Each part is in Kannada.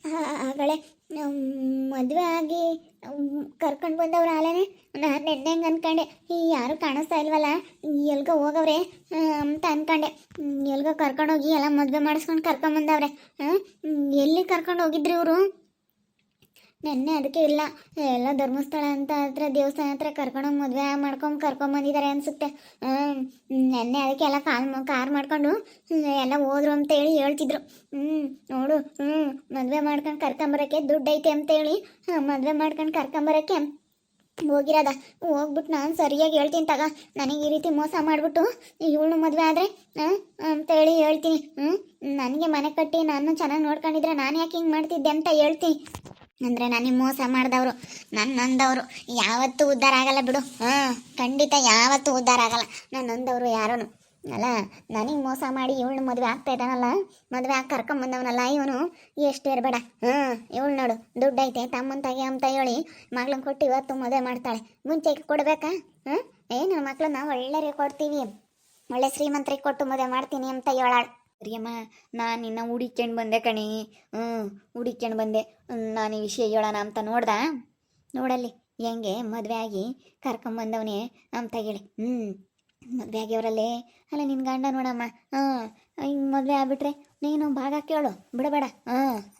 ಆಗಳೇ ಮದುವೆ ಆಗಿ ಕರ್ಕೊಂಡು ಬಂದವ್ರು ಆಲೇನೆ. ನಾನು ನೆನ್ನೆ ಹಂಗೆ ಅನ್ಕೊಂಡೆ, ಈ ಯಾರು ಕಾಣಿಸ್ತಾ ಇಲ್ವಲ್ಲ, ಎಲ್ಗೋ ಹೋಗವ್ರೆ ಅಂತ ಅನ್ಕೊಂಡೆ. ಎಲ್ಗೋ ಕರ್ಕೊಂಡೋಗಿ ಎಲ್ಲ ಮದುವೆ ಮಾಡಿಸ್ಕೊಂಡು ಕರ್ಕೊಂಬಂದವ್ರೆ. ಎಲ್ಲಿ ಕರ್ಕೊಂಡು ಹೋಗಿದ್ರಿ ಇವರು? ನೆನ್ನೆ ಅದಕ್ಕೆ ಇಲ್ಲ, ಎಲ್ಲ ಧರ್ಮಸ್ಥಳ ಅಂತ ಹತ್ರ ದೇವಸ್ಥಾನ ಹತ್ರ ಕರ್ಕೊಂಡೋಗಿ ಮದುವೆ ಕರ್ಕೊಂಬಂದಿದ್ದಾರೆ ಅನ್ಸುತ್ತೆ. ನೆನ್ನೆ ಅದಕ್ಕೆ ಎಲ್ಲ ಕಾರ್ ಮಾಡ್ಕೊಂಡು ಎಲ್ಲ ಹೋದ್ರು ಅಂತೇಳಿ ಹೇಳ್ತಿದ್ರು. ನೋಡು, ಮದುವೆ ಮಾಡ್ಕೊಂಡು ಕರ್ಕೊಂಬರೋಕ್ಕೆ ದುಡ್ಡು ಐತೆ ಅಂತೇಳಿ ಮದುವೆ ಮಾಡ್ಕೊಂಡು ಕರ್ಕೊಂಬರೋಕ್ಕೆ ಹೋಗಿರೋದ. ಹೋಗ್ಬಿಟ್ಟು ನಾನು ಸರಿಯಾಗಿ ಹೇಳ್ತೀನಿ ತಗ, ನನಗೆ ಈ ರೀತಿ ಮೋಸ ಮಾಡಿಬಿಟ್ಟು ಇವಳು ಮದುವೆ ಆದರೆ ಅಂತೇಳಿ ಹೇಳ್ತೀನಿ. ನನಗೆ ಮನೆ ಕಟ್ಟಿ ನಾನು ಚೆನ್ನಾಗಿ ನೋಡ್ಕೊಂಡಿದ್ರೆ ನಾನು ಯಾಕೆ ಹಿಂಗೆ ಮಾಡ್ತಿದ್ದೆ ಅಂತ ಹೇಳ್ತೀನಿ. ಅಂದರೆ ನನಗೆ ಮೋಸ ಮಾಡಿದವರು ನನ್ನಂದವರು ಯಾವತ್ತೂ ಉದ್ಧಾರ ಆಗಲ್ಲ ಬಿಡು. ಖಂಡಿತ ಯಾವತ್ತೂ ಉದ್ಧಾರ ಆಗಲ್ಲ ನನ್ನಂದವರು ಯಾರೂ ಅಲ್ಲ. ನನಗೆ ಮೋಸ ಮಾಡಿ ಇವಳು ಮದುವೆ ಆಗ್ತಾ ಇದ್ದಾನಲ್ಲ, ಮದುವೆ ಆಗಿ ಕರ್ಕೊಂಬಂದವನಲ್ಲ ಇವನು, ಎಷ್ಟು ಇರಬೇಡ. ಇವಳು ನೋಡು, ದುಡ್ಡು ಐತೆ ತಮ್ಮನ ತಾಗಿ ಅಂತ ಹೇಳಿ ಮಗಳನ್ನ ಕೊಟ್ಟು ಇವತ್ತು ಮದುವೆ ಮಾಡ್ತಾಳೆ. ಮುಂಚೆ ಕೊಡ್ಬೇಕಾ? ಏನು ಮಕ್ಕಳು ನಾವು ಒಳ್ಳೆಯವ್ರಿಗೆ ಕೊಡ್ತೀವಿ, ಒಳ್ಳೆ ಶ್ರೀಮಂತರಿಗೆ ಕೊಟ್ಟು ಮದುವೆ ಮಾಡ್ತೀನಿ ಅಂತ ಹೇಳಾಳು. ಸರಿಯಮ್ಮ, ನಾನು ನಿನ್ನ ಹುಡಿಕೊಂಡು ಬಂದೆ ಕಣಿ. ಹುಡಿಕೊಂಡು ಬಂದೆ. ನಾನು ಈ ವಿಷಯ ಹೇಳೋಣ ಅಂತ ನೋಡಲ್ಲಿ ಹೆಂಗೆ ಮದುವೆ ಆಗಿ ಕರ್ಕೊಂಬಂದವನೇ ಅಂತ ಹೇಳಿ. ಮದುವೆ ಆಗ್ಯವರಲ್ಲೇ ಅಲ್ಲ ನಿನ್ನ ಗಂಡ ನೋಡಮ್ಮ. ಹಿಂಗೆ ಮದುವೆ ಆಗ್ಬಿಟ್ರೆ ನೀನು ಭಾಗ ಕೇಳು, ಬಿಡಬೇಡ.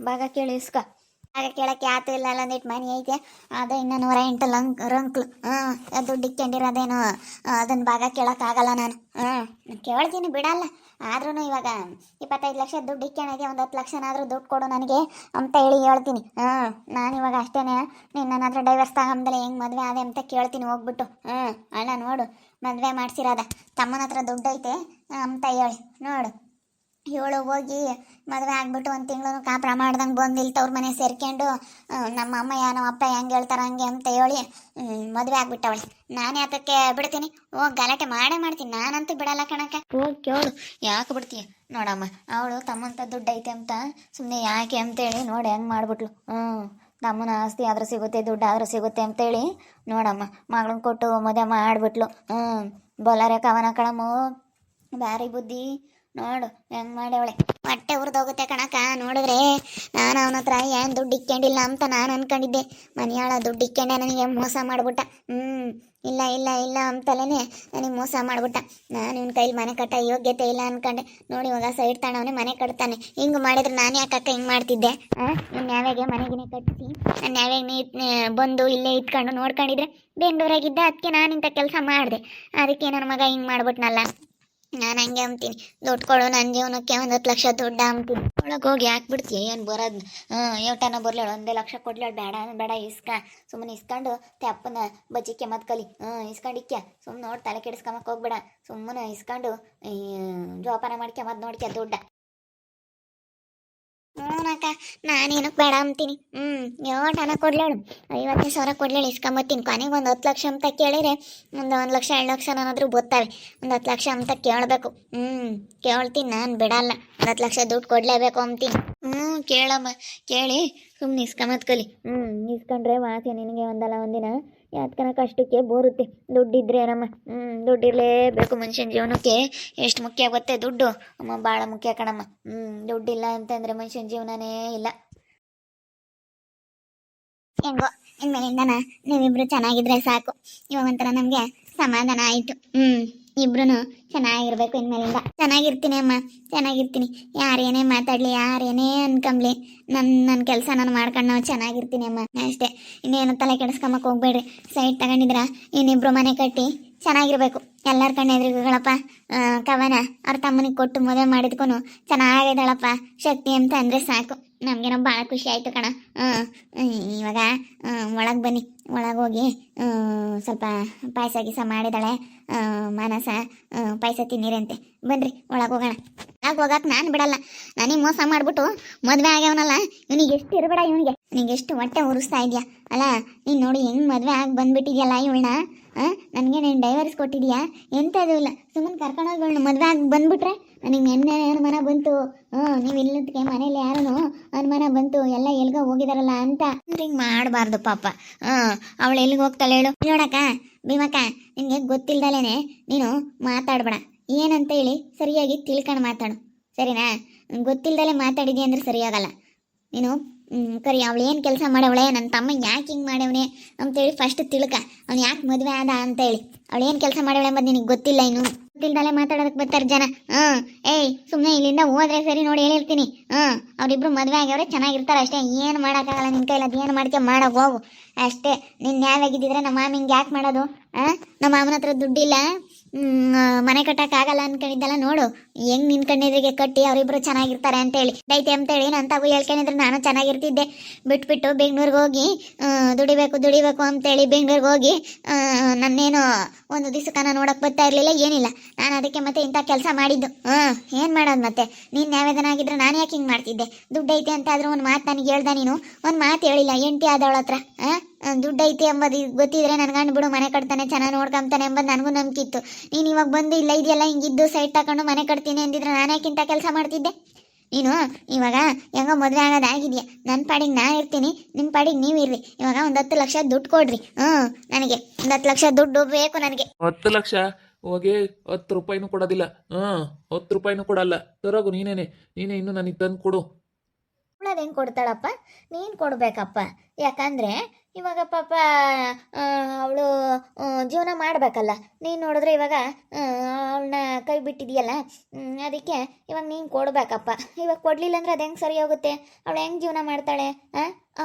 ಭಾಗ ಕೇಳು, ಇಸ್ಕ. ಭಾಗ ಕೇಳೋಕ್ಕೆ ಆತು ಇಲ್ಲ ಅಂದಿಟ್ಟು ಮನೆ ಐತೆ, ಅದು ಇನ್ನು 108 ರಂಕ್ಲು. ದುಡ್ಡು ಇಕ್ಕೊಂಡಿರೋದೇನು, ಅದನ್ನು ಭಾಗ ಕೇಳೋಕ್ಕಾಗಲ್ಲ ನಾನು. ಕೇಳ್ತೀನಿ, ಬಿಡಲ್ಲ. ಆದ್ರೂ ಇವಾಗ 25 ಲಕ್ಷ ದುಡ್ಡು ಇಕ್ಕೊಂಡಿದ್ದೆ, ಒಂದು 10 ಲಕ್ಷನಾದರೂ ದುಡ್ಡು ಕೊಡು ನನಗೆ ಅಂತ ಹೇಳಿ ಹೇಳ್ತೀನಿ. ನಾನು ಇವಾಗ ಅಷ್ಟೇ, ನೀನು ನನ್ನ ಹತ್ರ ಡೈವರ್ಸ್ ತಗೊಂಬದಲ್ಲ ಹೆಂಗೆ ಮದುವೆ ಆದೆ ಅಂತ ಕೇಳ್ತೀನಿ ಹೋಗ್ಬಿಟ್ಟು. ಅಣ್ಣ ನೋಡು, ಮದುವೆ ಮಾಡಿಸಿರೋದ ತಮ್ಮನ ಹತ್ರ ದುಡ್ಡು ಐತೆ ಅಂತ ಹೇಳಿ ನೋಡು. ಇವಳು ಹೋಗಿ ಮದುವೆ ಆಗ್ಬಿಟ್ಟು 1 ತಿಂಗಳು ಕಾಪುರ ಮಾಡ್ದಂಗೆ ಬಂದು ಇಲ್ಲಿ ತವ್ರ ಮನೆ ಸೇರ್ಕೊಂಡು ನಮ್ಮ ಅಮ್ಮ ನಮ್ಮ ಅಪ್ಪ ಹೆಂಗೆ ಹೇಳ್ತಾರೆ ಹಂಗೆ ಅಂತ ಹೇಳಿ ಮದುವೆ ಆಗ್ಬಿಟ್ಟವಳೆ. ನಾನು ಯಾತಕ್ಕೆ ಬಿಡ್ತೀನಿ? ಹೋಗಿ ಗಲಾಟೆ ಮಾಡ್ತೀನಿ, ನಾನಂತೂ ಬಿಡಲ್ಲ ಕಣಕ್ಕ. ಹೋಗಿ ಕೇಳು, ಯಾಕೆ ಬಿಡ್ತೀಯ? ನೋಡಮ್ಮ, ಅವಳು ತಮ್ಮಂತ ದುಡ್ಡು ಐತೆ ಅಂತ ಸುಮ್ಮನೆ ಯಾಕೆ ಅಂತೇಳಿ ನೋಡಿ ಹೆಂಗೆ ಮಾಡ್ಬಿಟ್ಲು. ತಮ್ಮನ ಆಸ್ತಿ ಆದರೂ ಸಿಗುತ್ತೆ, ದುಡ್ಡು ಆದರೂ ಸಿಗುತ್ತೆ ಅಂತೇಳಿ ನೋಡಮ್ಮ ಮಗಳನ್ನ ಕೊಟ್ಟು ಮದುವೆ ಮಾಡಿಬಿಟ್ಲು. ಬೊಲಾರೆ ಕವನ ಕಳಮು, ಭಾರಿ ಬುದ್ಧಿ ನೋಡು ಹೆಂಗೆ ಮಾಡ್ಯವಳೆ. ಹೊಟ್ಟೆ ಉರಿದೋಗುತ್ತೆ ಕಣಕ ನೋಡಿದ್ರೆ. ನಾನು ಅವನ ಹತ್ರ ಏನು ದುಡ್ಡು ಇಕ್ಕೊಂಡಿಲ್ಲ ಅಂತ ನಾನು ಅನ್ಕೊಂಡಿದ್ದೆ. ಮನೆಯಾಳ ದುಡ್ಡು ಇಕ್ಕೊಂಡೆ ನನಗೆ ಮೋಸ ಮಾಡಿಬಿಟ್ಟ. ಇಲ್ಲ ಇಲ್ಲ ಇಲ್ಲ ಅಂತಲೇ ನನಗೆ ಮೋಸ ಮಾಡಿಬಿಟ್ಟ. ನಾನು ಇವನ ಕೈಲಿ ಮನೆ ಕಟ್ಟ ಯೋಗ್ಯತೆ ಇಲ್ಲ ಅನ್ಕೊಂಡೆ. ನೋಡಿ ಇವಾಗ ಸೈಡ್ ತಾಣವನೇ ಮನೆ ಕಟ್ತಾನೆ. ಹಿಂಗೆ ಮಾಡಿದ್ರೆ ನಾನು ಯಾಕಕ್ಕ ಹಿಂಗೆ ಮಾಡ್ತಿದ್ದೆ? ನನ್ನ ಯಾವ್ಯಾಗೆ ಮನೆಗಿನೇ ಕಟ್ಟಿಸಿ ನನ್ನ ಯಾವ್ಯಾಗ ನೀ ಬಂದು ಇಲ್ಲೇ ಇಟ್ಕೊಂಡು ನೋಡ್ಕೊಂಡಿದ್ರೆ ಬೆಂಗಳೂರಾಗಿದ್ದೆ. ಅದಕ್ಕೆ ನಾನು ಇಂಥ ಕೆಲಸ ಮಾಡಿದೆ. ಅದಕ್ಕೆ ನನ್ನ ಮಗ ಹಿಂಗೆ ಮಾಡ್ಬಿಟ್ನಲ್ಲ. ನಾನು ಹಂಗೆ ಅಂತೀನಿ, ದುಡ್ಡು ಕೊಡು ನನ್ನ ಜೀವನಕ್ಕೆ, 10 ಲಕ್ಷ ದುಡ್ಡು ಅಂತೀನಿ. ಒಳಗೆ ಹೋಗಿ ಯಾಕೆ ಬಿಡ್ತೀಯ? ಏನು ಬರೋದು ಏಟನ ಬರಲೇಳು, 1 ಲಕ್ಷ ಕೊಡ್ಲೇಳು. ಬೇಡ ಇಸ್ಕ. ಸುಮ್ಮನೆ ಇಸ್ಕೊಂಡು ತೆಪ್ಪನ ಬಜ್ಜಿಕ್ಕೆ ಮತ್ ಕಲಿ. ಇಸ್ಕೊಂಡಿಕ್ಯ ಸುಮ್ಮನೆ ನೋಡಿ ತಲೆ ಕೆಡಿಸ್ಕೊಂಬಕ್ಕೆ ಹೋಗ್ಬೇಡ. ಸುಮ್ಮನೆ ಇಸ್ಕೊಂಡು ಜೋಪಾನ ಮಾಡ್ಕೆ ಮದ್ದು ನೋಡ್ಕೆ ದುಡ್ಡ. ಅಕ್ಕ ನಾನೇನಕ್ಕೆ ಬೇಡ ಅಂತೀನಿ. ಏಟನ ಕೊಡ್ಲೇಳು, 50,000 ಕೊಡ್ಲೇಳು, ಇಸ್ಕೊಂಬತ್ತೀನಿ. ಕೊನೆಗೆ ಒಂದು 10 ಲಕ್ಷ ಅಂತ ಕೇಳಿದ್ರೆ ಒಂದು 1 ಲಕ್ಷ 2 ಲಕ್ಷ ನಾನಾದರೂ ಬರ್ತವೆ. ಒಂದು 10 ಲಕ್ಷ ಅಂತ ಕೇಳಬೇಕು. ಕೇಳ್ತೀನಿ, ನಾನು ಬಿಡಲ್ಲ. 10 ಲಕ್ಷ ದುಡ್ಡು ಕೊಡಲೇಬೇಕು ಅಂತೀನಿ. ಕೇಳಮ್ಮ, ಕೇಳಿ ಸುಮ್ಮನೆ ಇಸ್ಕೊಂಬತ್ ಕಲಿ. ಇಸ್ಕೊಂಡ್ರೆ ವಾಸಿ ನಿನಗೆ ಒಂದಲ್ಲ ಒಂದಿನ ಯಾತ್ಕನ ಕಷ್ಟಕ್ಕೆ ಬೋರುತ್ತೆ. ದುಡ್ಡಿದ್ರೆ ಏನಮ್ಮ, ದುಡ್ಡಿರಲೇಬೇಕು ಮನುಷ್ಯನ ಜೀವನಕ್ಕೆ. ಎಷ್ಟು ಮುಖ್ಯ ಗೊತ್ತೇ ದುಡ್ಡು ಅಮ್ಮ, ಭಾಳ ಮುಖ್ಯ ಕಣಮ್ಮ. ದುಡ್ಡಿಲ್ಲ ಅಂತಂದರೆ ಮನುಷ್ಯನ ಜೀವನನೇ ಇಲ್ಲ. ಹೆಂಗೋ ಇನ್ಮೇಲಿಂದನ ನೀವಿಬ್ರು ಚೆನ್ನಾಗಿದ್ರೆ ಸಾಕು. ಇವಾಗ ಒಂಥರ ನಮಗೆ ಸಮಾಧಾನ ಆಯಿತು. ಇಬ್ರು ಚೆನ್ನಾಗಿರ್ಬೇಕು. ಇನ್ಮೇಲಿಂದ ಚೆನ್ನಾಗಿರ್ತೀನಿ ಅಮ್ಮ, ಚೆನ್ನಾಗಿರ್ತೀನಿ. ಯಾರೇನೇ ಮಾತಾಡಲಿ, ಯಾರೇನೇ ಅನ್ಕೊಂಬ್ಲಿ, ನನ್ನ ಕೆಲಸ ನಾನು ಮಾಡ್ಕೊಂಡು ನಾವು ಚೆನ್ನಾಗಿರ್ತೀನಿ ಅಮ್ಮ, ಅಷ್ಟೇ. ಇನ್ನೇನು ತಲೆ ಕೆಡಿಸ್ಕೊಂಬಕ್ಕೆ ಹೋಗ್ಬೇಡ್ರಿ. ಸೈಡ್ ತಗೊಂಡಿದ್ರ ಇನ್ನಿಬ್ರು ಮನೆ ಕಟ್ಟಿ ಚೆನ್ನಾಗಿರ್ಬೇಕು. ಎಲ್ಲರ ಕಣ್ಣು ಎದುರುಗಳಪ್ಪ ಕವನ ಅವ್ರ ತಮ್ಮನಿಗೆ ಕೊಟ್ಟು ಮದುವೆ ಮಾಡಿದ್ಕೂ ಚೆನ್ನಾಗಿದ್ದಾಳಪ್ಪ ಶಕ್ತಿ ಅಂತ ಅಂದರೆ ಸಾಕು. ನಮಗೇನೋ ಭಾಳ ಖುಷಿ ಆಯಿತು ಕಣ. ಇವಾಗ ಒಳಗೆ ಬನ್ನಿ, ಒಳಗೆ ಹೋಗಿ ಸ್ವಲ್ಪ ಪಾಯಸ ಗೀಸ ಮಾಡಿದಾಳೆ ಮಾನಸ, ಪಾಯಸ ತಿನ್ನಿರಂತೆ. ಬನ್ನಿರಿ ಒಳಗೆ ಹೋಗೋಣ. ಒಳಗೆ ಹೋಗಕ್ಕೆ ನಾನು ಬಿಡಲ್ಲ. ನನಗೆ ಮೋಸ ಮಾಡಿಬಿಟ್ಟು ಮದುವೆ ಆಗ್ಯವನಲ್ಲ, ಇವನಿಗೆ ಎಷ್ಟು ಇರಬೇಡ. ಇವನಿಗೆ ಎಷ್ಟು ಹೊಟ್ಟೆ ಉರಿಸ್ತಾ ಇದೆಯಾ ಅಲ್ಲ. ನೀನು ನೋಡಿ ಹೆಂಗೆ ಮದುವೆ ಆಗಿ ಬಂದುಬಿಟ್ಟಿದ್ಯಲ್ಲ ಇವಳನ್ನ. ನನಗೆ ನೀನು ಡೈವರ್ಸ್ ಕೊಟ್ಟಿದ್ಯಾ? ಎಂಥದ್ದು ಇಲ್ಲ, ಸುಮ್ಮನೆ ಕರ್ಕೊಂಡೋಗಿ ಮದುವೆ ಆಗಿ ಬಂದುಬಿಟ್ರೆ ನನಗೆ ನೆನ್ನೆ ಅನುಮಾನ ಬಂತು. ನೀವು ಇಲ್ಲದಕ್ಕೆ ಮನೇಲಿ ಯಾರೂ ಅನುಮಾನ ಬಂತು, ಎಲ್ಲ ಎಲ್ಗೋ ಹೋಗಿದಾರಲ್ಲ ಅಂತ. ಹಿಂಗೆ ಮಾಡಬಾರ್ದು ಪಾಪ. ಅವಳು ಎಲ್ಲಿಗೆ ಹೋಗ್ತಾಳೆ ಹೇಳು? ನೋಡಕ್ಕ ಭೀಮಕ್ಕ, ನಿನಗೆ ಗೊತ್ತಿಲ್ದಲೇ ನೀನು ಮಾತಾಡಬೇಡ. ಏನಂತ ಹೇಳಿ ಸರಿಯಾಗಿ ತಿಳ್ಕೊಂಡು ಮಾತಾಡು, ಸರಿನಾ? ಗೊತ್ತಿಲ್ದಲೇ ಮಾತಾಡಿದಿ ಅಂದ್ರೆ ಸರಿಯಾಗಲ್ಲ. ನೀನು ಕರಿ ಅವಳು ಏನು ಕೆಲಸ ಮಾಡವಳೆ, ನನ್ನ ತಮ್ಮ ಯಾಕೆ ಹಿಂಗೆ ಮಾಡವನೆ ಅಂತೇಳಿ ಫಸ್ಟ್ ತಿಳ್ಕ, ಅವ್ನು ಯಾಕೆ ಮದುವೆ ಆದ ಅಂತೇಳಿ. ಅವಳು ಏನು ಕೆಲಸ ಮಾಡವಳೆ ಎಂಬುದು ನಿನಗೆ ಗೊತ್ತಿಲ್ಲ, ಇನ್ನು ಗೊತ್ತಿಲ್ದಲೆ ಮಾತಾಡೋದಕ್ಕೆ ಬರ್ತಾರೆ ಜನ. ಏಯ್ ಸುಮ್ಮನೆ ಇಲ್ಲಿಂದ ಹೋದ್ರೆ ಸರಿ, ನೋಡಿ ಹೇಳಿರ್ತೀನಿ. ಅವರಿಬ್ರು ಮದುವೆ ಆಗ್ಯವ್ರೆ, ಚೆನ್ನಾಗಿರ್ತಾರೆ ಅಷ್ಟೇ, ಏನು ಮಾಡೋಕ್ಕಾಗಲ್ಲ ನಿನ್ನ ಕೈಲಿ. ಅದು ಏನು ಮಾಡ್ತೀಯ ಮಾಡೋಕೆ ಹೋಗು ಅಷ್ಟೇ. ನಿನ್ನ ನ್ಯಾಯಾಗಿದ್ದಿದ್ರೆ ನಮ್ಮ ಮಾಮ ಹಿಂಗೆ ಯಾಕೆ ಮಾಡೋದು? ನಮ್ಮ ಮಾಮನ ಹತ್ರ ದುಡ್ಡಿಲ್ಲ, ಮನೆ ಕಟ್ಟಕ್ಕಾಗಲ್ಲ ಅನ್ಕೊಂಡಿದ್ದಲ್ಲ, ನೋಡು ಹೆಂಗ್ ನಿನ್ ಕಣ್ಣೆದ್ರಿಗೆ ಕಟ್ಟಿ ಅವರಿಬ್ರು ಚೆನ್ನಾಗಿರ್ತಾರೆ ಅಂತೇಳಿ ದೈತೆ ಅಂತೇಳಿ ನಾನು ತಾವು ಹೇಳ್ಕೊಂಡಿದ್ರೆ ನಾನು ಚೆನ್ನಾಗಿರ್ತಿದ್ದೆ. ಬಿಟ್ಬಿಟ್ಟು ಬೆಂಗ್ಳೂರಿಗೆ ಹೋಗಿ ದುಡಿಬೇಕು ಅಂತೇಳಿ ಬೆಂಗ್ಳೂರಿಗೆ ಹೋಗಿ ನನ್ನೇನು ಒಂದು ದಿವಸಕ್ಕನ ನೋಡಕ್ ಬರ್ತಾ ಇರಲಿಲ್ಲ, ಏನಿಲ್ಲ. ನಾನು ಅದಕ್ಕೆ ಮತ್ತೆ ಇಂಥ ಕೆಲಸ ಮಾಡಿದ್ದು. ಏನು ಮಾಡೋದು ಮತ್ತೆ? ನೀನು ನ್ಯಾಯವೇದನ ಆಗಿದ್ರೆ ನಾನು ಯಾಕೆ ಹಿಂಗೆ ಮಾಡ್ತಿದ್ದೆ? ದುಡ್ಡು ಐತೆ ಅಂತ ಆದ್ರೂ ಒಂದು ಮಾತು ನನಗೆ ಹೇಳ್ದ ನೀನು, ಒಂದು ಮಾತು ಹೇಳಿಲ್ಲ. ಎಂಟಿ ಆದವಳ ಹತ್ರ ದುಡ್ಡು ಐತೆ ಎಂಬುದು ಗೊತ್ತಿದ್ರೆ ನನ್ನ ಗಂಡು ಬಿಡು ಮನೆ ಕಟ್ತಾನೆ, ಚೆನ್ನಾಗಿ ನೋಡ್ಕೊಂತಾನೆ ಎಂಬುದು ನನಗೂ ನಂಬಿಕೆ ಇತ್ತು. ನೀನು ಇವಾಗ ಬಂದು ಇಲ್ಲ ಇದೆಯಲ್ಲ ಹಿಂಗಿದ್ದು ಸೈಡ್ ತಗೊಂಡು ಮನೆ ಕಟ್ತೀನಿ ಅಂದಿದ್ರೆ ನಾನು ಯಾಕಿಂತ ಕೆಲಸ ಮಾಡ್ತಿದ್ದೆ? ನೀನು ಇವಾಗ ಹೆಂಗೋ ಮದುವೆ ಆಗೋದಾಗಿದೆಯಾ, ನನ್ನ ಪಾಡಿಗೆ ನಾನು ಇರ್ತೀನಿ, ನಿಮ್ಮ ಪಾಡಿಗೆ ನೀವು ಇರ್ರಿ. ಇವಾಗ ಒಂದು 10 ಲಕ್ಷ ದುಡ್ಡು ಕೊಡ್ರಿ. ನನಗೆ ಒಂದು 10 ಲಕ್ಷ ದುಡ್ಡು ಬೇಕು ನನಗೆ. 10 ಲಕ್ಷ ಹೋಗಿ 10 ರೂಪಾಯಿನೂ ಕೊಡೋದಿಲ್ಲ. 10 ರೂಪಾಯಿನೂ ಕೊಡಲ್ಲ. ತರೋಗು ನೀನೇ ಇನ್ನು ನನಗೆ ತಂದು ಕೊಡು. ಅವಳದು ಹೆಂಗೆ ಕೊಡ್ತಾಳಪ್ಪ? ನೀನು ಕೊಡಬೇಕಪ್ಪ. ಯಾಕಂದರೆ ಇವಾಗ ಪಾಪ ಅವಳು ಜೀವನ ಮಾಡಬೇಕಲ್ಲ. ನೀನು ನೋಡಿದ್ರೆ ಇವಾಗ ಅವಳನ್ನ ಕೈ ಬಿಟ್ಟಿದೆಯಲ್ಲ, ಅದಕ್ಕೆ ಇವಾಗ ನೀನು ಕೊಡಬೇಕಪ್ಪ. ಇವಾಗ ಕೊಡಲಿಲ್ಲ ಅಂದರೆ ಅದು ಹೆಂಗೆ ಸರಿ ಹೋಗುತ್ತೆ? ಅವಳು ಹೆಂಗೆ ಜೀವನ ಮಾಡ್ತಾಳೆ?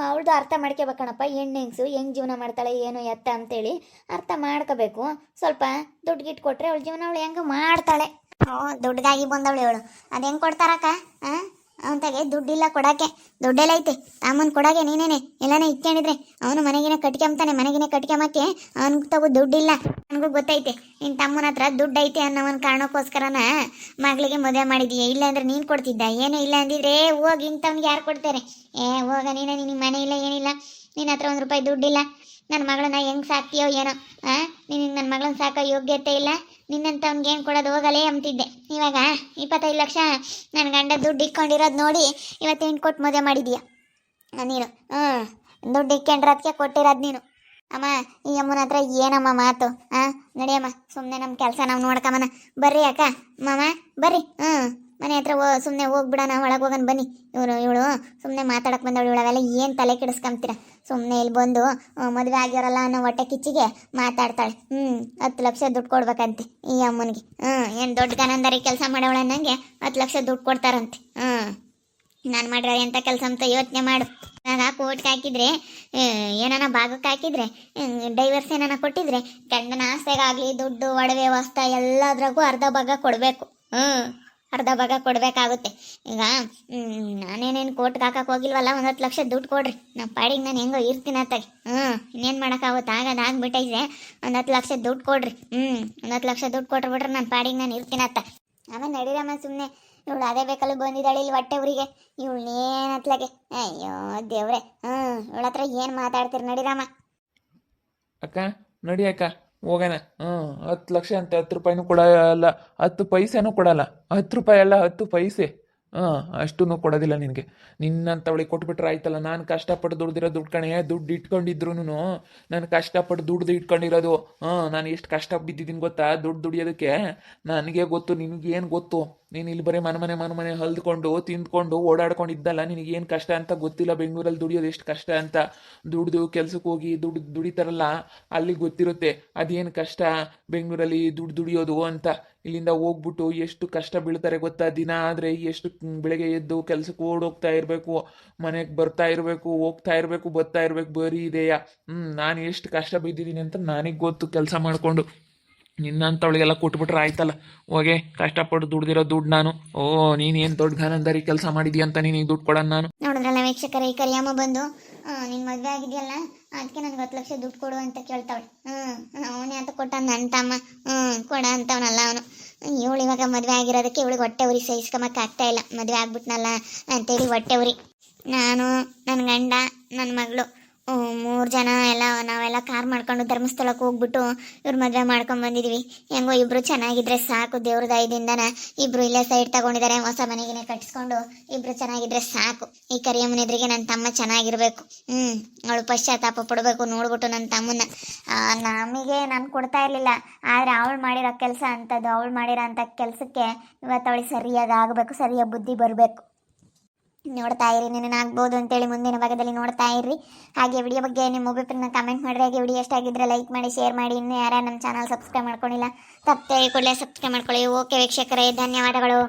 ಅವಳದು ಅರ್ಥ ಮಾಡ್ಕೋಬೇಕಣಪ್ಪ. ಹೆಣ್ಣೆಂಗ್ಸು ಹೆಂಗೆ ಜೀವನ ಮಾಡ್ತಾಳೆ ಏನು ಎತ್ತ ಅಂತೇಳಿ ಅರ್ಥ ಮಾಡ್ಕೋಬೇಕು. ಸ್ವಲ್ಪ ದುಡ್ಡು ಗಿಟ್ಟು ಕೊಟ್ಟರೆ ಅವಳ ಜೀವನ ಅವಳು ಹೆಂಗೆ ಮಾಡ್ತಾಳೆ. ದುಡ್ಡಿಗಾಗಿ ಬಂದವಳು ಇವಳು. ಅದು ಹೆಂಗೆ ಕೊಡ್ತಾರಕ್ಕ? ಅವನಿಗೆ ದುಡ್ಡಿಲ್ಲ ಕೊಡೋಕ್ಕೆ. ದುಡ್ಡೆಲ್ಲ ಐತೆ ತಾಮನ್ ಕೊಡೋಕೆ ನೀನೇನೆ ಎಲ್ಲನೇ ಇಟ್ಕೊಂಡಿದ್ರೆ ಅವನು ಮನೆಗಿನ ಕಟ್ಕೊಂತಾನೆ. ಮನೆಗಿನ ಕಟ್ಕೊಂಬಕ್ಕೆ ಅವ್ನಿಗೆ ತಗೋ ದುಡ್ಡಿಲ್ಲ. ನನಗೂ ಗೊತ್ತೈತೆ ನಿನ್ನ ತಮ್ಮನ ಹತ್ರ ದುಡ್ಡು ಐತೆ ಅನ್ನೋ ಒಂದು ಕಾರಣಕ್ಕೋಸ್ಕರನ ಮಗಳಿಗೆ ಮದುವೆ ಮಾಡಿದೀಯ. ಇಲ್ಲ ಅಂದ್ರೆ ನೀನು ಕೊಡ್ತಿದ್ದ? ಏನೂ ಇಲ್ಲ ಅಂದಿದ್ರೆ ಹೋಗಿ ಇಂಥವ್ನಿಗೆ ಯಾರು ಕೊಡ್ತಾರೆ? ಹೋಗ ನೀನೇ, ನಿನಗೆ ಮನೆ ಇಲ್ಲ ಏನಿಲ್ಲ, ನಿನ್ನ ಹತ್ರ 1 ರೂಪಾಯಿ ದುಡ್ಡಿಲ್ಲ. ನನ್ನ ಮಗಳನ್ನ ಹೆಂಗೆ ಸಾಕ್ತೀಯೋ ಏನೋ. ನಿನಗೆ ನನ್ನ ಮಗಳನ್ನ ಸಾಕೋ ಯೋಗ್ಯತೆ ಇಲ್ಲ, ನಿನ್ನಂಥವ್ನಿಗೆ ಏನು ಕೊಡೋದು ಹೋಗಲೇ ಅಂತಿದ್ದೆ. ಇವಾಗ 25 ಲಕ್ಷ ನನ್ನ ಗಂಡ ದುಡ್ಡು ಇಟ್ಕೊಂಡಿರೋದು ನೋಡಿ ಇವತ್ತು ಹೆಣ್ಣು ಕೊಟ್ಟು ಮದುವೆ ಮಾಡಿದೀಯ ನೀನು. ದುಡ್ಡು ಇಟ್ಕೊಂಡ್ರೆ ಅದಕ್ಕೆ ಕೊಟ್ಟಿರೋದು ನೀನು. ಅಮ್ಮ ಈ ಅಮ್ಮನ ಹತ್ರ ಏನಮ್ಮ ಮಾತು? ನಡಿಯಮ್ಮ, ಸುಮ್ಮನೆ ನಮ್ಮ ಕೆಲಸ ನಾವು ನೋಡ್ಕಮ್ಮನ. ಬರ್ರಿ ಅಕ್ಕ ಮಾಮ ಬರ್ರಿ. ಮನೆ ಹತ್ರ ಸುಮ್ಮನೆ ಹೋಗ್ಬಿಡೋಣ, ಒಳಗೆ ಹೋಗೋಣ ಬನ್ನಿ. ಇವಳು ಸುಮ್ಮನೆ ಮಾತಾಡಕ್ಕೆ ಬಂದವಳು. ಇವಳವೆಲ್ಲ ಏನು ತಲೆ ಕೆಡಿಸ್ಕೊಂತೀರ? ಸುಮ್ಮನೆ ಇಲ್ಲಿ ಬಂದು ಮದುವೆ ಆಗಿರೋಲ್ಲ ಅನ್ನೋ ಹೊಟ್ಟೆ ಕಿಚ್ಚಿಗೆ ಮಾತಾಡ್ತಾಳೆ. 10 ಲಕ್ಷ ದುಡ್ಡು ಕೊಡ್ಬೇಕಂತೆ ಈ ಅಮ್ಮನಿಗೆ. ಏನು ದೊಡ್ಡ ಗನಂದಾರಿ ಕೆಲಸ ಮಾಡೋಳ ಅನ್ನಂಗೆ 10 ಲಕ್ಷ ದುಡ್ಡು ಕೊಡ್ತಾರಂತೆ. ನಾನು ಮಾಡಿರೋ ಎಂಥ ಕೆಲಸ ಅಂತ ಯೋಚನೆ ಮಾಡು. ಆಗ ಕೋರ್ಟ್ಗೆ ಹಾಕಿದ್ರೆ, ಏನಾನ ಭಾಗಕ್ಕೆ ಹಾಕಿದ್ರೆ, ಡೈವರ್ಸ್ ಏನಾನ ಕೊಟ್ಟಿದ್ರೆ ಗಂಡನ ಆಸ್ತೆಗಾಗಲಿ ದುಡ್ಡು ಒಡವೆ ವಸ್ತ ಎಲ್ಲದ್ರಾಗೂ ಅರ್ಧ ಭಾಗ ಕೊಡಬೇಕು. ಅರ್ಧ ಭಾಗ ಕೊಡಬೇಕಾಗುತ್ತೆ. ಈಗ ನಾನೇನೇನು ಕೋರ್ಟ್ಗೆ ಹಾಕಕ್ಕೆ ಹೋಗಿಲ್ವಲ್ಲ, 10 ಲಕ್ಷ ದುಡ್ಡು ಕೊಡ್ರಿ. ನಮ್ಮ ಪಾಡಿಗೆ ನಾನು ಹೆಂಗೋ ಇರ್ತೀನಿ ಅತ್ತಾಗೆ. ಇನ್ನೇನು ಮಾಡೋಕ್ಕಾಗುತ್ತೆ? ಆಗೋದಾಗ್ಬಿಟ್ಟೈತೆ. 10 ಲಕ್ಷ ದುಡ್ಡು ಕೊಡ್ರಿ. 10 ಲಕ್ಷ ದುಡ್ಡು ಕೊಟ್ಬಿಟ್ರೆ ನನ್ನ ಪಾಡಿಗೆ ನಾನು ಇರ್ತೀನಿ ಅತ್ತ. ಆಮೇಲೆ ನಡೀರಮ್ಮ ಸುಮ್ಮನೆ. ಇವಳು ಅದೇ ಬೇಕಲ್ಲ ಬಂದಿದ್ದಾಳೆ ಇಲ್ಲಿ ಹೊಟ್ಟೆ ಊರಿಗೆ. ಇವಳನ್ನೇನತ್ಲಾಗೆ ಅಯ್ಯೋ ದೇವ್ರೆ. ಇವಳ ಹತ್ರ ಏನು ಮಾತಾಡ್ತೀರಿ? ನಡೀರಮ್ಮ. ಅಕ್ಕ ನಡಿ ಅಕ್ಕ ಹೋಗೋಣ. 10 ಲಕ್ಷ ಅಂತ 10 ರೂಪಾಯಿನೂ ಕೊಡಲ್ಲ, 10 ಪೈಸೆನೂ ಕೊಡಲ್ಲ. 10 ರೂಪಾಯಿ ಅಲ್ಲ, 10 ಪೈಸೆ. ಅಷ್ಟೂ ಕೊಡೋದಿಲ್ಲ ನಿನಗೆ. ನಿನ್ನಂಥವಳಿಗೆ ಕೊಟ್ಬಿಟ್ರೆ ಆಯ್ತಲ್ಲ. ನಾನು ಕಷ್ಟಪಟ್ಟು ದುಡ್ದಿರೋ ದುಡ್ಡು ಕಣೆ. ದುಡ್ಡು ಇಟ್ಕೊಂಡಿದ್ರು ನಾನು ಕಷ್ಟಪಟ್ಟು ದುಡ್ದು ಇಟ್ಕೊಂಡಿರೋದು. ನಾನು ಎಷ್ಟು ಕಷ್ಟ ಬಿದ್ದಿದ್ದೀನಿ ಗೊತ್ತಾ ದುಡ್ಡು ದುಡಿಯೋದಕ್ಕೆ? ನನಗೆ ಗೊತ್ತು, ನಿನಗೇನು ಗೊತ್ತು? ನೀನು ಇಲ್ಲಿ ಬರೀ ಮನೆ ಹಲ್ದ್ಕೊಂಡು ತಿಂದ್ಕೊಂಡು ಓಡಾಡ್ಕೊಂಡಿದ್ದಲ್ಲ. ನಿನಗೇನು ಕಷ್ಟ ಅಂತ ಗೊತ್ತಿಲ್ಲ. ಬೆಂಗಳೂರಲ್ಲಿ ದುಡಿಯೋದು ಎಷ್ಟು ಕಷ್ಟ ಅಂತ. ದುಡ್ದು ಕೆಲ್ಸಕ್ಕೆ ಹೋಗಿ ದುಡಿತಾರಲ್ಲ ಅಲ್ಲಿ ಗೊತ್ತಿರುತ್ತೆ ಅದೇನು ಕಷ್ಟ ಬೆಂಗಳೂರಲ್ಲಿ ದುಡಿಯೋದು ಅಂತ. ಇಲ್ಲಿಂದ ಹೋಗ್ಬಿಟ್ಟು ಎಷ್ಟು ಕಷ್ಟ ಬೀಳ್ತಾರೆ ಗೊತ್ತಾ? ದಿನ ಆದರೆ ಎಷ್ಟು ಬೆಳಗ್ಗೆ ಎದ್ದು ಕೆಲ್ಸಕ್ಕೆ ಓಡೋಗ್ತಾ ಇರಬೇಕು, ಮನೆಗೆ ಬರ್ತಾ ಇರಬೇಕು, ಹೋಗ್ತಾ ಇರಬೇಕು, ಬರ್ತಾ ಇರಬೇಕು, ಬರೀ ಇದೆಯಾ. ನಾನು ಎಷ್ಟು ಕಷ್ಟ ಬಿದ್ದಿದ್ದೀನಿ ಅಂತ ನನಗೆ ಗೊತ್ತು. ಕೆಲಸ ಮಾಡಿಕೊಂಡು ನಿನ್ನಂಥವಳಿಗೆಲ್ಲ ಕೊಟ್ಬಿಟ್ರೆ ಆಯ್ತಲ್ಲ. ಹೋಗಿ ಕಷ್ಟಪಟ್ಟು ದುಡ್ದಿರೋ ದುಡ್ಡು ನಾನು. ನೀನೇನು ದೊಡ್ಡ ಘನಂದಾರಿ ಕೆಲಸ ಮಾಡಿದೀಯ ಅಂತ ನೀನು ದುಡ್ಡು ಕೊಡೋಣ ನಾನು? ನೋಡಿದ್ರಲ್ಲ ವೀಕ್ಷಕರೇ, ಈ ಕರಿಯಮ್ಮ ಬಂದು ನಿನ್ನ ಮದುವೆ ಆಗಿದೆಯಲ್ಲ ಅದಕ್ಕೆ ನನಗೆ 10 ಲಕ್ಷ ದುಡ್ಡು ಕೊಡು ಅಂತ ಕೇಳ್ತಾವಳೆ. ಅವನೇ ಅಂತ ಕೊಟ್ಟ ನನ್ನ ತಮ್ಮ. ಕೊಡ ಅಂತವನಲ್ಲ ಅವನು. ಇವಳು ಇವಾಗ ಮದುವೆ ಆಗಿರೋದಕ್ಕೆ ಇವಳಿಗೆ ಹೊಟ್ಟೆ ಉರಿ ಸಹಿಸ್ಕೊಂಬಕ್ಕೆ ಆಗ್ತಾ ಇಲ್ಲ. ಮದುವೆ ಆಗ್ಬಿಟ್ನಲ್ಲ ಅಂತೇಳಿ ಹೊಟ್ಟೆ ಉರಿ. ನಾನು, ನನ್ನ ಗಂಡ, ನನ್ನ ಮಗಳು 3 ಜನ ನಾವೆಲ್ಲ ಕಾರ್ ಮಾಡ್ಕೊಂಡು ಧರ್ಮಸ್ಥಳಕ್ಕೆ ಹೋಗ್ಬಿಟ್ಟು ಇವ್ರ ಮದುವೆ ಮಾಡ್ಕೊಂಬಂದಿದ್ವಿ. ಹೆಂಗೋ ಇಬ್ರು ಚೆನ್ನಾಗಿದ್ರೆ ಸಾಕು. ದೇವ್ರ ದಯದಿಂದನ ಇಬ್ರು ಇಲ್ಲೇ ಸೈಡ್ ತಗೊಂಡಿದ್ದಾರೆ. ಹೊಸ ಮನೆಗಿನೇ ಕಟ್ಸ್ಕೊಂಡು ಇಬ್ರು ಚೆನ್ನಾಗಿದ್ರೆ ಸಾಕು. ಈ ಕರಿಯಮ್ಮನ ಎದುರಿಗೆ ನನ್ನ ತಮ್ಮ ಚೆನ್ನಾಗಿರ್ಬೇಕು. ಅವಳು ಪಶ್ಚಾತ್ತಾಪ ಪಡಬೇಕು ನೋಡ್ಬಿಟ್ಟು ನನ್ನ ತಮ್ಮನ್ನ. ನಮಗೆ ನಾನು ಕೊಡ್ತಾ ಇರಲಿಲ್ಲ, ಆದರೆ ಅವಳು ಮಾಡಿರೋ ಕೆಲಸ ಅಂಥದ್ದು. ಅವಳು ಮಾಡಿರೋ ಅಂಥ ಕೆಲಸಕ್ಕೆ ಇವತ್ತು ಅವಳಿಗೆ ಸರಿಯಾಗಿ ಆಗಬೇಕು, ಸರಿಯಾಗಿ ಬುದ್ಧಿ ಬರಬೇಕು. ನೋಡ್ತಾ ಇರಿ, ನಿನ್ನ ಆಗ್ಬೋದು ಅಂತೇಳಿ ಮುಂದಿನ ಭಾಗದಲ್ಲಿ ನೋಡ್ತಾ ಇರ್ರಿ. ಹಾಗೆ ವಿಡಿಯೋ ಬಗ್ಗೆ ನಿಮ್ಮ ಒಬ್ಬೊಬ್ಬರನ್ನ ಕಮೆಂಟ್ ಮಾಡಿರಿ. ಹಾಗೆ ವಿಡಿಯೋ ಇಷ್ಟ ಆಗಿದ್ರೆ ಲೈಕ್ ಮಾಡಿ, ಶೇರ್ ಮಾಡಿ. ಇನ್ನೂ ಯಾರು ನಮ್ಮ ಚಾನಲ್ ಸಬ್ಸ್ಕ್ರೈಬ್ ಮಾಡ್ಕೊಂಡಿಲ್ಲ ತಪ್ಪದೆ ಕೂಡಲೇ ಸಬ್ಸ್ಕ್ರೈಬ್ ಮಾಡ್ಕೊಳ್ಳಿ. ಓಕೆ ವೀಕ್ಷಕರೇ, ಧನ್ಯವಾದಗಳು.